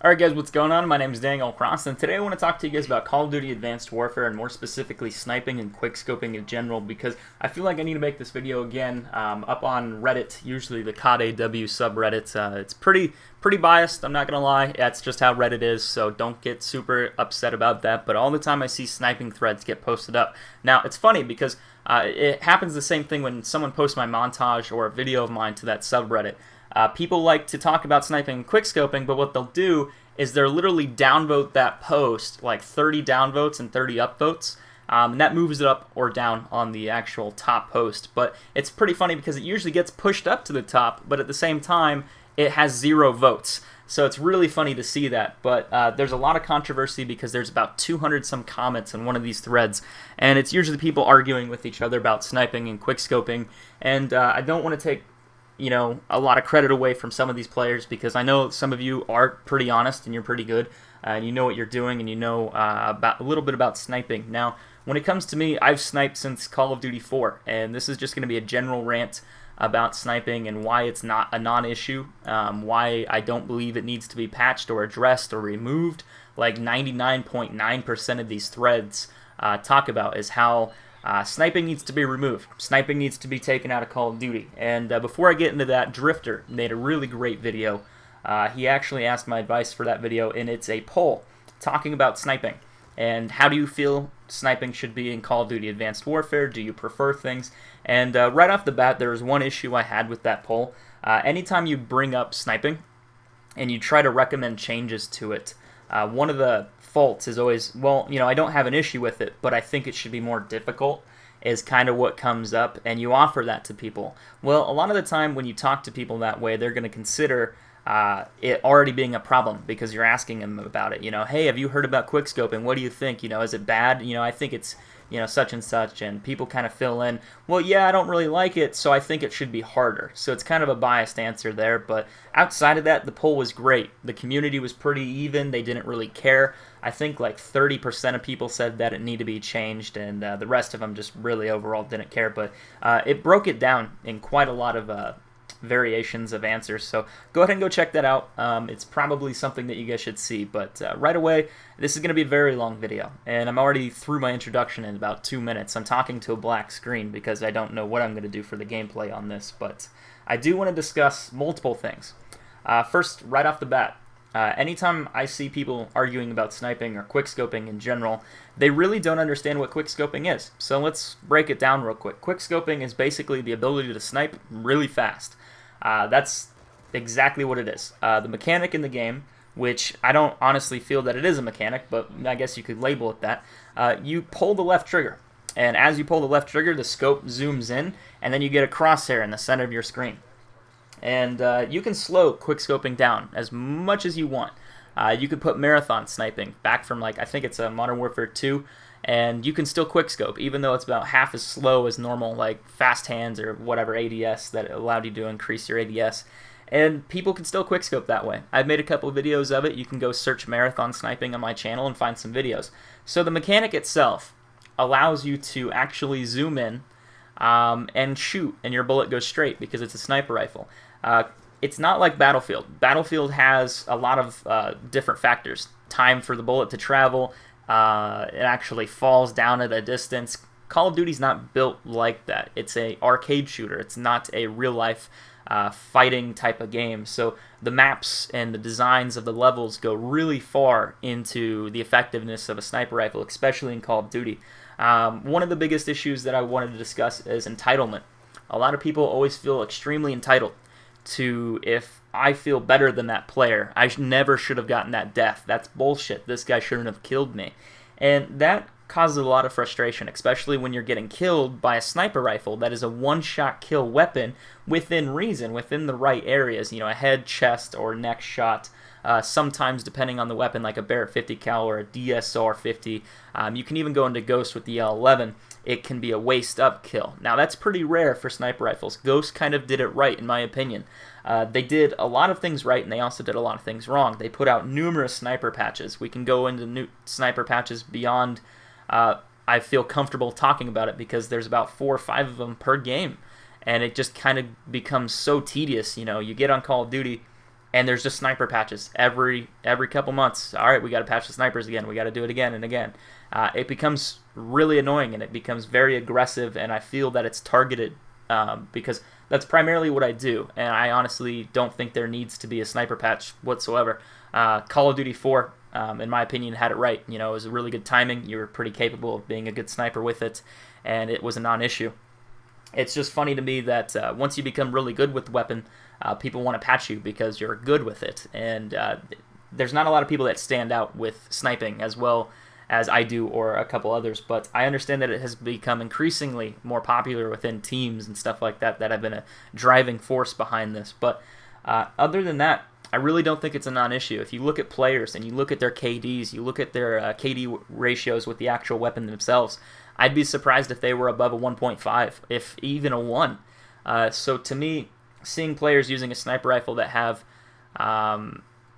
Alright guys, what's going on? My name is Daniel Cross, and today I want to talk to you guys about Call of Duty Advanced Warfare, and more specifically sniping and quickscoping in general, because I feel like I need to make this video again up on Reddit, usually the COD AW subreddit. It's pretty biased, I'm not going to lie. That's just how Reddit is, so don't get super upset about that, but all the time I see sniping threads get posted up. Now, it's funny because it happens the same thing when someone posts my montage or a video of mine to that subreddit. People like to talk about sniping and quickscoping, but what they'll do is they'll literally downvote that post, like 30 downvotes and 30 upvotes, and that moves it up or down on the actual top post. But it's pretty funny because it usually gets pushed up to the top, but at the same time, it has 0 votes. So it's really funny to see that, but there's a lot of controversy because there's about 200 some comments in one of these threads, and it's usually people arguing with each other about sniping and quickscoping, and I don't want to take a lot of credit away from some of these players, because I know some of you are pretty honest and you're pretty good, and you know what you're doing, and you know about a little bit about sniping. Now, when it comes to me, I've sniped since Call of Duty 4, and this is just going to be a general rant about sniping and why it's not a non-issue, why I don't believe it needs to be patched or addressed or removed, like 99.9% of these threads talk about, is how sniping needs to be removed. Sniping needs to be taken out of Call of Duty. And before I get into that, Drifter made a really great video. He actually asked my advice for that video, and it's a poll talking about sniping. And how do you feel sniping should be in Call of Duty Advanced Warfare? Do you prefer things? And right off the bat, there was one issue I had with that poll. Anytime you bring up sniping and you try to recommend changes to it, one of the faults is always, well, I don't have an issue with it, but I think it should be more difficult, is kind of what comes up, and you offer that to people. Well, a lot of the time when you talk to people that way, they're going to consider it already being a problem because you're asking them about it. Hey, have you heard about quickscoping? What do you think? Is it bad? I think it's such and such, and people kind of fill in, well, yeah, I don't really like it, so I think it should be harder. So it's kind of a biased answer there, but outside of that, the poll was great. The community was pretty even. They didn't really care. I think like 30% of people said that it needed to be changed, and the rest of them just really overall didn't care, but it broke it down in quite a lot of variations of answers, so go ahead and go check that out. It's probably something that you guys should see, but right away, this is going to be a very long video, and I'm already through my introduction in about 2 minutes. I'm talking to a black screen because I don't know what I'm going to do for the gameplay on this, but I do want to discuss multiple things. First, right off the bat, anytime I see people arguing about sniping or quickscoping in general, they really don't understand what quickscoping is. So let's break it down real quick. Quickscoping is basically the ability to snipe really fast. That's exactly what it is. The mechanic in the game, which I don't honestly feel that it is a mechanic, but I guess you could label it that. You pull the left trigger, and as you pull the left trigger, the scope zooms in, and then you get a crosshair in the center of your screen. And you can slow quickscoping down as much as you want. You could put marathon sniping back from, like, I think it's a Modern Warfare 2, and you can still quickscope, even though it's about half as slow as normal, like fast hands or whatever ADS that allowed you to increase your ADS. And people can still quickscope that way. I've made a couple of videos of it. You can go search marathon sniping on my channel and find some videos. So the mechanic itself allows you to actually zoom in and shoot, and your bullet goes straight because it's a sniper rifle. It's not like Battlefield. Battlefield has a lot of different factors. Time for the bullet to travel. It actually falls down at a distance. Call of Duty's not built like that. It's an arcade shooter. It's not a real-life fighting type of game. So the maps and the designs of the levels go really far into the effectiveness of a sniper rifle, especially in Call of Duty. One of the biggest issues that I wanted to discuss is entitlement. A lot of people always feel extremely entitled to, if I feel better than that player, I never should have gotten that death. That's bullshit. This guy shouldn't have killed me. And that causes a lot of frustration, especially when you're getting killed by a sniper rifle that is a one-shot kill weapon within reason, within the right areas, a head, chest, or neck shot. Sometimes, depending on the weapon, like a Barrett 50 cal or a DSR 50, you can even go into Ghost with the L11. It can be a waist-up kill. Now, that's pretty rare for sniper rifles. Ghost kind of did it right, in my opinion. They did a lot of things right, and they also did a lot of things wrong. They put out numerous sniper patches. We can go into new sniper patches beyond I feel comfortable talking about it, because there's about 4 or 5 of them per game, and it just kind of becomes so tedious. You get on Call of Duty, and there's just sniper patches every couple months. All right, we got to patch the snipers again. We got to do it again and again. It becomes really annoying, and it becomes very aggressive, and I feel that it's targeted because that's primarily what I do, and I honestly don't think there needs to be a sniper patch whatsoever. Call of Duty 4, in my opinion, had it right. You know, it was really good timing. You were pretty capable of being a good sniper with it, and it was a non-issue. It's just funny to me that once you become really good with the weapon, people want to patch you because you're good with it. And there's not a lot of people that stand out with sniping as well as I do or a couple others. But I understand that it has become increasingly more popular within teams and stuff like that have been a driving force behind this. But other than that, I really don't think it's a non-issue. If you look at players and you look at their KDs, you look at their KD ratios with the actual weapon themselves, I'd be surprised if they were above a 1.5, if even a 1. So to me, seeing players using a sniper rifle that have,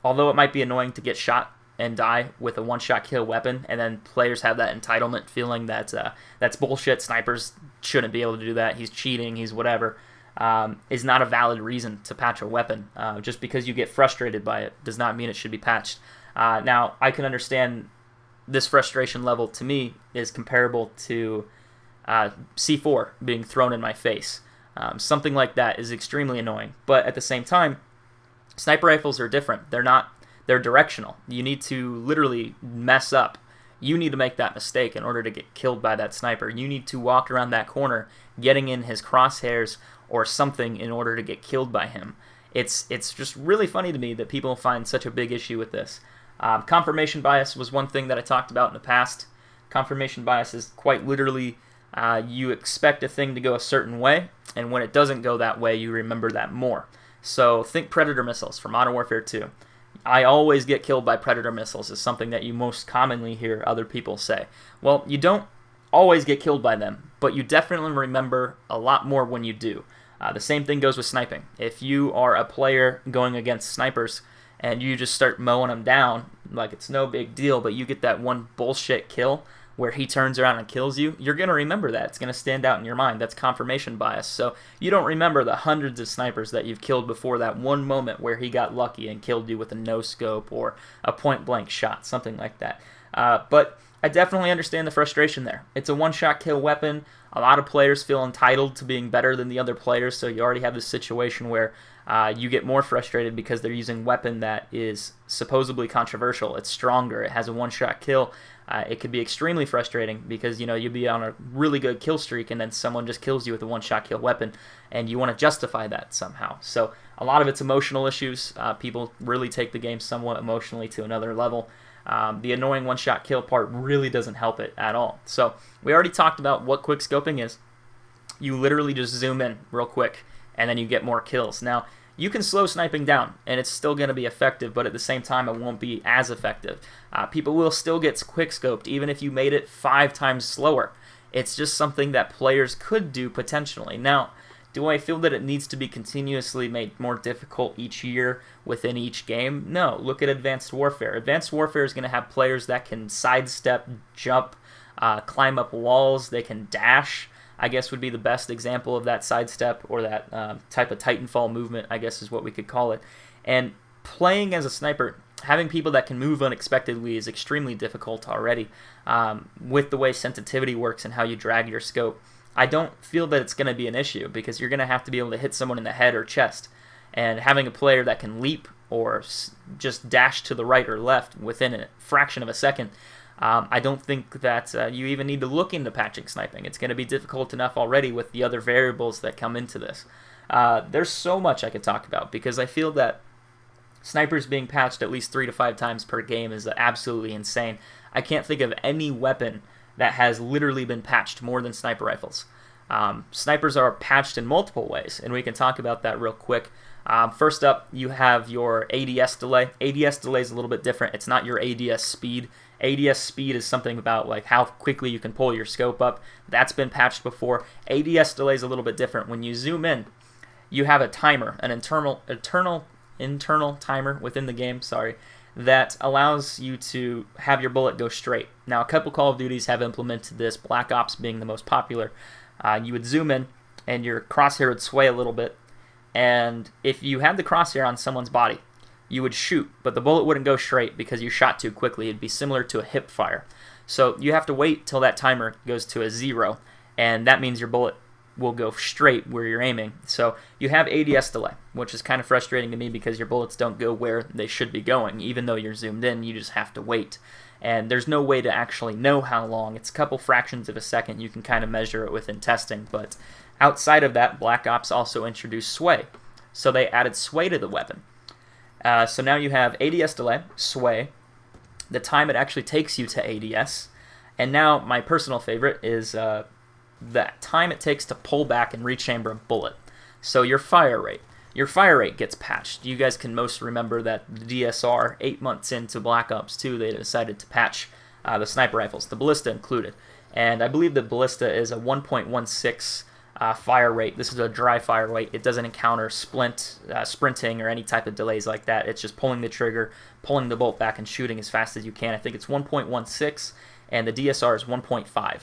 although it might be annoying to get shot and die with a one-shot kill weapon, and then players have that entitlement feeling that that's bullshit, snipers shouldn't be able to do that, he's cheating, he's whatever, is not a valid reason to patch a weapon. Just because you get frustrated by it does not mean it should be patched. Now, I can understand this frustration level to me is comparable to C4 being thrown in my face. Something like that is extremely annoying. But at the same time, sniper rifles are different. They're directional. You need to literally mess up. You need to make that mistake in order to get killed by that sniper. You need to walk around that corner, getting in his crosshairs or something in order to get killed by him. It's just really funny to me that people find such a big issue with this. Confirmation bias was one thing that I talked about in the past. Confirmation bias is quite literally you expect a thing to go a certain way, and when it doesn't go that way, you remember that more. So think Predator missiles from Modern Warfare 2. I always get killed by Predator missiles is something that you most commonly hear other people say. Well, you don't always get killed by them, but you definitely remember a lot more when you do. The same thing goes with sniping. If you are a player going against snipers, and you just start mowing them down like it's no big deal, but you get that one bullshit kill where he turns around and kills you, you're going to remember that. It's going to stand out in your mind. That's confirmation bias. So you don't remember the hundreds of snipers that you've killed before that one moment where he got lucky and killed you with a no-scope or a point-blank shot, something like that. But I definitely understand the frustration there. It's a one-shot kill weapon. A lot of players feel entitled to being better than the other players, so you already have this situation where you get more frustrated because they're using a weapon that is supposedly controversial. It's stronger. It has a one-shot kill. It could be extremely frustrating because you'd be on a really good kill streak and then someone just kills you with a one-shot kill weapon, and you want to justify that somehow. So a lot of it's emotional issues. People really take the game somewhat emotionally to another level. The annoying one-shot kill part really doesn't help it at all. So we already talked about what quickscoping is. You literally just zoom in real quick, and then you get more kills. Now, you can slow sniping down, and it's still going to be effective, but at the same time, it won't be as effective. People will still get quickscoped, even if you made it 5 times slower. It's just something that players could do potentially. Now, do I feel that it needs to be continuously made more difficult each year within each game? No. Look at Advanced Warfare. Advanced Warfare is going to have players that can sidestep, jump, climb up walls. They can dash, I guess would be the best example of that sidestep or that type of Titanfall movement, I guess is what we could call it. And playing as a sniper, having people that can move unexpectedly is extremely difficult already with the way sensitivity works and how you drag your scope. I don't feel that it's going to be an issue because you're going to have to be able to hit someone in the head or chest. And having a player that can leap or just dash to the right or left within a fraction of a second, I don't think that you even need to look into patching sniping. It's going to be difficult enough already with the other variables that come into this. There's so much I could talk about because I feel that snipers being patched at least 3 to 5 times per game is absolutely insane. I can't think of any weapon that has literally been patched more than sniper rifles. Snipers are patched in multiple ways, and we can talk about that real quick. First up, you have your ADS delay. ADS delay is a little bit different. It's not your ADS speed. ADS speed is something about like how quickly you can pull your scope up. That's been patched before. ADS delay is a little bit different. When you zoom in, you have a timer, an internal timer within the game, that allows you to have your bullet go straight. Now, a couple Call of Duties have implemented this, Black Ops being the most popular. You would zoom in, and your crosshair would sway a little bit, and if you had the crosshair on someone's body, you would shoot, but the bullet wouldn't go straight because you shot too quickly. It'd be similar to a hip fire. So you have to wait till that timer goes to a 0, and that means your bullet will go straight where you're aiming. So you have ADS delay, which is kind of frustrating to me because your bullets don't go where they should be going. Even though you're zoomed in, you just have to wait. And there's no way to actually know how long. It's a couple fractions of a second. You can kind of measure it within testing. But outside of that, Black Ops also introduced sway. So they added sway to the weapon. So now you have ADS delay, sway, the time it actually takes you to ADS, and now my personal favorite is the time it takes to pull back and rechamber a bullet. So your fire rate. Your fire rate gets patched. You guys can most remember that the DSR, 8 months into Black Ops 2, they decided to patch the sniper rifles, the ballista included. And I believe the ballista is a 1.16 fire rate. This is a dry fire rate. It doesn't encounter sprinting or any type of delays like that. It's just pulling the trigger, pulling the bolt back, and shooting as fast as you can. I think it's 1.16, and the DSR is 1.5.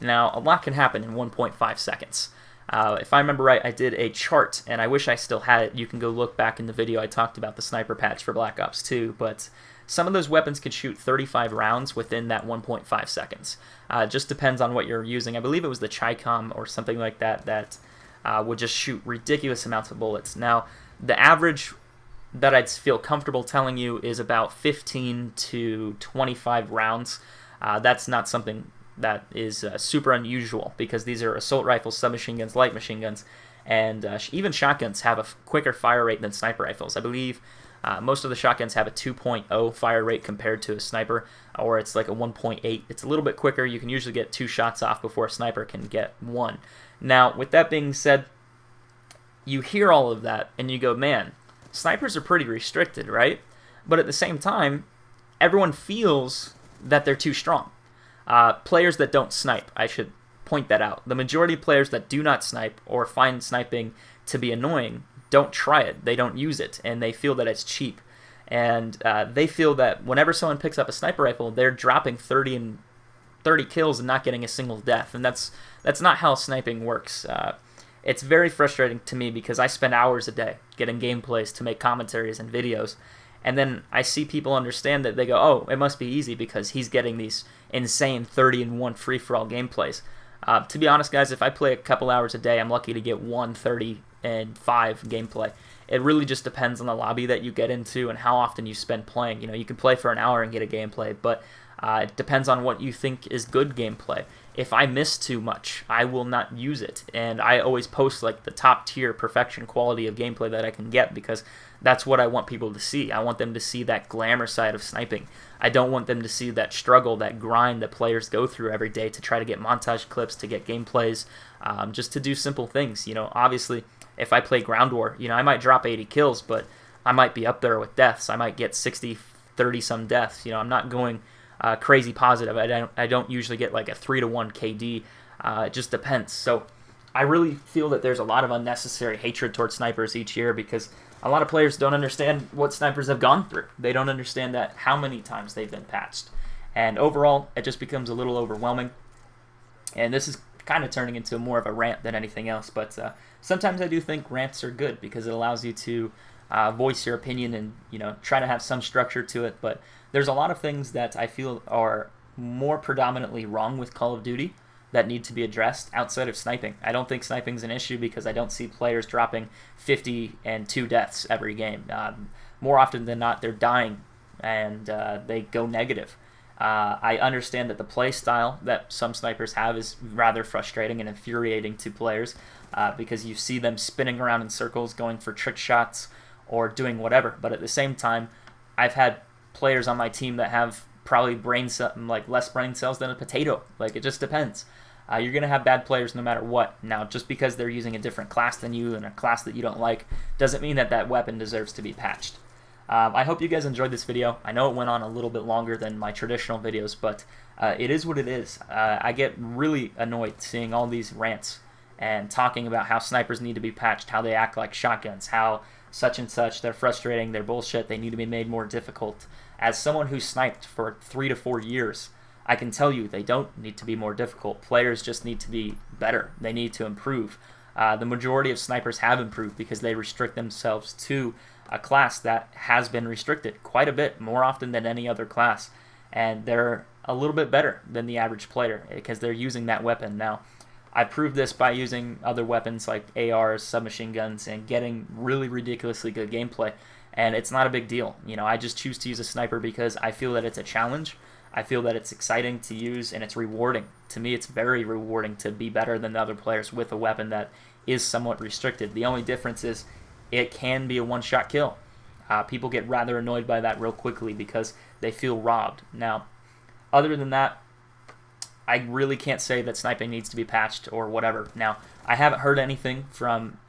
Now, a lot can happen in 1.5 seconds. If I remember right, I did a chart, and I wish I still had it. You can go look back in the video I talked about the sniper patch for Black Ops 2, but some of those weapons could shoot 35 rounds within that 1.5 seconds. Just depends on what you're using. I believe it was the Chicom or something like that that would just shoot ridiculous amounts of bullets. Now, the average that I'd feel comfortable telling you is about 15 to 25 rounds. That's not something that is super unusual because these are assault rifles, submachine guns, light machine guns, and even shotguns have a quicker fire rate than sniper rifles. I believe most of the shotguns have a 2.0 fire rate compared to a sniper, or it's like a 1.8. It's a little bit quicker. You can usually get 2 shots off before a sniper can get 1. Now, with that being said, you hear all of that and you go, man, snipers are pretty restricted, right? But at the same time, everyone feels that they're too strong. Players that don't snipe, I should point that out. The majority of players that do not snipe or find sniping to be annoying don't try it. They don't use it, and they feel that it's cheap. And they feel that whenever someone picks up a sniper rifle, they're dropping 30 kills and not getting a single death. And that's not how sniping works. It's very frustrating to me because I spend hours a day getting gameplays to make commentaries and videos. And then I see people understand that. They go, oh, it must be easy because he's getting these insane 30-1 free-for-all gameplays. To be honest, guys, if I play a couple hours a day, I'm lucky to get 1 30-5 gameplay. It really just depends on the lobby that you get into and how often you spend playing. You know, you can play for an hour and get a gameplay, but it depends on what you think is good gameplay. If I miss too much, I will not use it, and I always post like the top tier perfection quality of gameplay that I can get because that's what I want people to see. I want them to see that glamour side of sniping. I don't want them to see that struggle, that grind that players go through every day to try to get montage clips, to get gameplays, just to do simple things. You know, obviously, if I play Ground War, you know, I might drop 80 kills, but I might be up there with deaths. I might get 60, 30-some deaths. You know, I'm not going crazy positive. I don't usually get like a 3-1 KD. It just depends. So I really feel that there's a lot of unnecessary hatred towards snipers each year because a lot of players don't understand what snipers have gone through. They don't understand that how many times they've been patched. And overall, it just becomes a little overwhelming. And this is kind of turning into more of a rant than anything else. But sometimes I do think rants are good because it allows you to voice your opinion and, you know, try to have some structure to it. But there's a lot of things that I feel are more predominantly wrong with Call of Duty that need to be addressed outside of sniping. I don't think sniping's an issue because I don't see players dropping 50 and 2 deaths every game. More often than not, they're dying and they go negative. I understand that the play style that some snipers have is rather frustrating and infuriating to players because you see them spinning around in circles, going for trick shots or doing whatever. But at the same time, I've had players on my team that have probably less brain cells than a potato. Like, it just depends. You're going to have bad players no matter what. Now, just because they're using a different class than you and a class that you don't like doesn't mean that that weapon deserves to be patched. I hope you guys enjoyed this video. I know it went on a little bit longer than my traditional videos, but it is what it is. I get really annoyed seeing all these rants and talking about how snipers need to be patched, how they act like shotguns, how such and such, they're frustrating, they're bullshit, they need to be made more difficult. As someone who sniped for 3 to 4 years, I can tell you they don't need to be more difficult. Players just need to be better. They need to improve. The majority of snipers have improved because they restrict themselves to a class that has been restricted quite a bit, more often than any other class, and they're a little bit better than the average player because they're using that weapon. Now, I proved this by using other weapons like ARs, submachine guns, and getting really ridiculously good gameplay, and it's not a big deal. You know, I just choose to use a sniper because I feel that it's a challenge. I feel that it's exciting to use, and it's rewarding. To me, it's very rewarding to be better than the other players with a weapon that is somewhat restricted. The only difference is it can be a one-shot kill. People get rather annoyed by that real quickly because they feel robbed. Now, other than that, I really can't say that sniping needs to be patched or whatever. Now, I haven't heard anything from,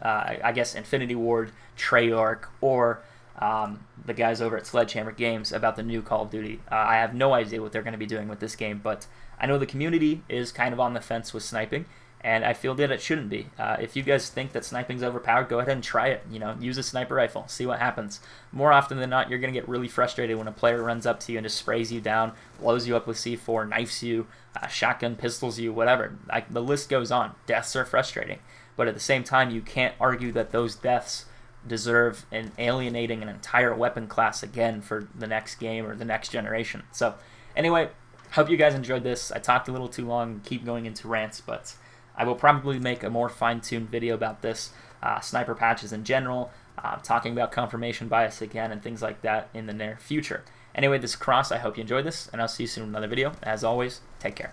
I guess, Infinity Ward, Treyarch, or the guys over at Sledgehammer Games about the new Call of Duty. I have no idea what they're going to be doing with this game, but I know the community is kind of on the fence with sniping, and I feel that it shouldn't be. If you guys think that sniping's overpowered, go ahead and try it. You know, use a sniper rifle, see what happens. More often than not, you're going to get really frustrated when a player runs up to you and just sprays you down, blows you up with C4, knifes you, shotgun pistols you, whatever. The list goes on. Deaths are frustrating, but at the same time, you can't argue that those deaths deserve in alienating an entire weapon class again for the next game or the next generation. So anyway, hope you guys enjoyed this. I talked a little too long, keep going into rants, but I will probably make a more fine-tuned video about this, sniper patches in general, talking about confirmation bias again and things like that in the near future. Anyway, this is Cross. I hope you enjoyed this, and I'll see you soon in another video. As always, take care.